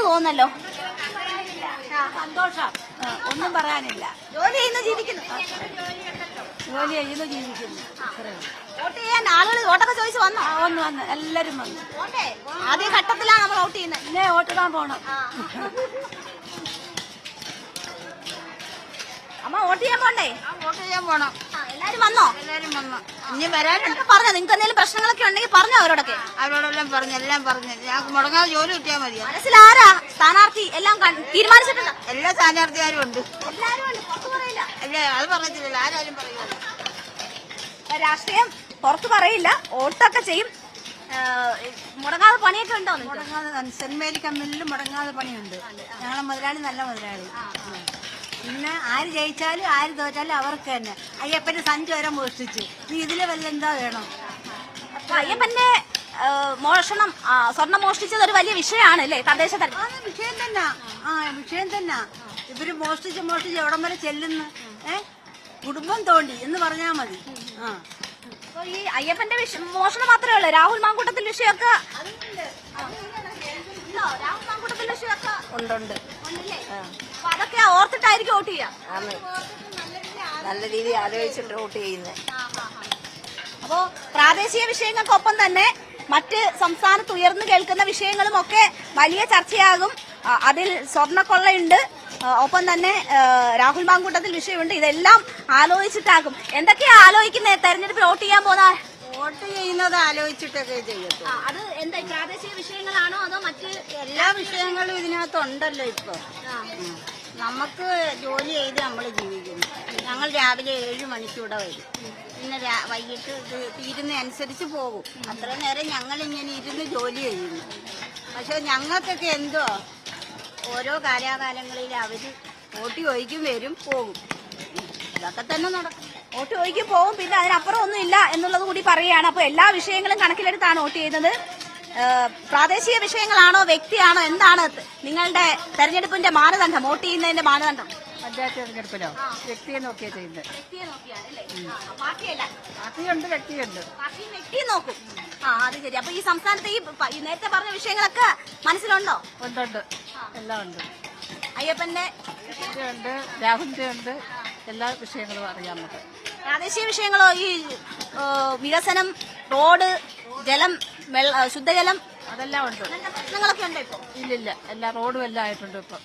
തോന്നല്ലോ. സന്തോഷം, ഒന്നും പറയാനില്ല. ജോലി ചെയ്യുന്നു, ജീവിക്കുന്നു. ജോലി ചെയ്യുന്നു, ജീവിക്കുന്നു. വോട്ട് ചെയ്യാൻ ആളുകൾ വോട്ടൊക്കെ ചോദിച്ചു വന്നോ? വന്ന് എല്ലാരും വന്നു. ആദ്യ ഘട്ടത്തിലാണ് നമ്മൾ വോട്ട് ചെയ്യുന്നത്. ഇല്ലേ വോട്ടിടാൻ പോണം. അമ്മ വോട്ട് ചെയ്യാൻ പോണ്ടേ? വോട്ട് ചെയ്യാൻ പോണം. എല്ലാരും വന്നോ? എല്ലാരും വന്നു. ഇനി വരാനുണ്ട്. പറഞ്ഞോ, നിങ്ങൾക്ക് എന്തെങ്കിലും പ്രശ്നങ്ങളൊക്കെ ഉണ്ടെങ്കിൽ പറഞ്ഞോ അവരോടൊക്കെ. അവരോടെല്ലാം പറഞ്ഞു, എല്ലാം പറഞ്ഞു. ഞങ്ങൾക്ക് മുടങ്ങാതെ ജോലി കിട്ടിയാൽ മതിയോ? മനസ്സിലാരാ സ്ഥാനാർത്ഥി എല്ലാം തീരുമാനിച്ചിട്ടുണ്ട്? എല്ലാ സ്ഥാനാർത്ഥിക്കാരും ഉണ്ട്. എല്ലാരും ഉണ്ട്, പുറത്തു പറയില്ല. അല്ലേ, അത് പറഞ്ഞിട്ടില്ല, ആരാരും പറയുമല്ലോ. രാഷ്ട്രീയം പുറത്തു പറയില്ല, വോട്ടൊക്കെ ചെയ്യും. മുടങ്ങാതെ പണിയൊക്കെ ഉണ്ടോ? മുടങ്ങാതെ സെന്റ് മേരി കമ്പനിയിൽ മുടങ്ങാതെ പണിയുണ്ട്. ഞങ്ങളെ മുതലാളി നല്ല മുതലാളി. പിന്നെ ആര് ജയിച്ചാലും ആര് തോറ്റാലും അവർക്ക് തന്നെ. അയ്യപ്പന്റെ സഞ്ചി വരെ മോഷ്ടിച്ചു. നീ ഇതില് വല്ലെന്താ വേണം? അയ്യപ്പന്റെ മോഷണം, സ്വർണം മോഷ്ടിച്ചത് ഒരു വലിയ വിഷയമാണ് അല്ലേ തദ്ദേശ തെരഞ്ഞെടുപ്പ്? വിഷയം തന്നെ. വിഷയം തന്നെ. ഇവര് മോഷ്ടിച്ച് എവിടം വരെ ചെല്ലുന്നു? കുടുംബം തോണ്ടി എന്ന് പറഞ്ഞാ മതി. ഈ അയ്യപ്പന്റെ മോഷണം മാത്രമേ ഉള്ളൂ. രാഹുൽ മാങ്കൂട്ടത്തിൽ വിഷയമൊക്കെ രാഹുൽ മാങ്കൂട്ടത്തിൽ വിഷയമൊക്കെ ഉണ്ട്. അപ്പൊ അതൊക്കെ ഓർത്തിട്ടായിരിക്കും വോട്ട് ചെയ്യാം. നല്ല രീതിയിൽ ആലോചിച്ചിട്ട് വോട്ട് ചെയ്യുന്നത്. അപ്പോ പ്രാദേശിക വിഷയങ്ങൾക്കൊപ്പം തന്നെ മറ്റ് സംസ്ഥാനത്ത് ഉയർന്നു കേൾക്കുന്ന വിഷയങ്ങളും ഒക്കെ വലിയ ചർച്ചയാകും. അതിൽ സ്വർണ്ണക്കൊള്ളയുണ്ട്, ഒപ്പം തന്നെ രാഹുൽ മാങ്കൂട്ടത്തിൽ വിഷയമുണ്ട്. ഇതെല്ലാം ആലോചിച്ചിട്ടാകും. എന്തൊക്കെയാ ആലോചിക്കുന്നത് തെരഞ്ഞെടുപ്പിൽ വോട്ട് ചെയ്യാൻ പോകുന്ന? വോട്ട് ചെയ്യുന്നത് ആലോചിച്ചിട്ടൊക്കെ ചെയ്യട്ടെ. അത് എന്താ പ്രാദേശിക വിഷയങ്ങളാണോ അതോ മറ്റ് എല്ലാ വിഷയങ്ങളും ഇതിനകത്തുണ്ടല്ലോ. ഇപ്പൊ നമുക്ക് ജോലി ചെയ്ത് നമ്മൾ ജീവിക്കുന്നു. ഞങ്ങൾ രാവിലെ 7 മണിക്കൂടെ വരും. പിന്നെ വൈകിട്ട് ഇത് തീരുന്നതനുസരിച്ച് പോകും. അത്ര നേരം ഞങ്ങൾ ഇങ്ങനെ ഇരുന്ന് ജോലി ചെയ്യുന്നു. പക്ഷെ ഞങ്ങൾക്കൊക്കെ എന്തോ ഓരോ കാലാകാലങ്ങളിൽ അവര് വോട്ട് ചോദിക്കും, വരും, പോകും. ഇതൊക്കെ തന്നെ നടക്കും. വോട്ട് ചോദിക്കും, പോകും. പിന്നെ അതിനപ്പുറം ഒന്നും ഇല്ല എന്നുള്ളത് കൂടി പറയുകയാണ്. അപ്പൊ എല്ലാ വിഷയങ്ങളും കണക്കിലെടുത്താണ് വോട്ട് ചെയ്യുന്നത്. പ്രാദേശിക വിഷയങ്ങളാണോ വ്യക്തിയാണോ എന്താണ് നിങ്ങളുടെ തെരഞ്ഞെടുപ്പിന്റെ മാനദണ്ഡം? വോട്ട് ചെയ്യുന്നതിന്റെ മാനദണ്ഡം? പഞ്ചായത്ത് തെരഞ്ഞെടുപ്പിലോ വ്യക്തിയെ നോക്കിയാ ചെയ്യുന്നത്. വ്യക്തിയെ നോക്കിയാണല്ലേ? പാർട്ടിയല്ല, പാർട്ടിയുണ്ട്, വ്യക്തിയുണ്ട്. പാർട്ടിയും വ്യക്തിയെ നോക്കും. അത് ശരി. അപ്പൊ ഈ സംസ്ഥാനത്തെ ഈ നേരത്തെ പറഞ്ഞ വിഷയങ്ങളൊക്കെ മനസ്സിലുണ്ടോ? ഉണ്ട്, എല്ലാം ഉണ്ട്. അയ്യപ്പന്റെ ഉണ്ട്, രാഹുലിന്റെ ഉണ്ട്, എല്ലാ വിഷയങ്ങളും അറിയാം നമുക്ക്. പ്രാദേശിക വിഷയങ്ങളോ? ഈ വികസനം, റോഡ്, ജലം, ശുദ്ധജലം, അതെല്ലാം ഉണ്ട്. പ്രശ്നങ്ങളൊക്കെ ഉണ്ടോ ഇപ്പൊ? ഇല്ലില്ല, എല്ലാ റോഡും എല്ലാം ആയിട്ടുണ്ട് ഇപ്പൊ.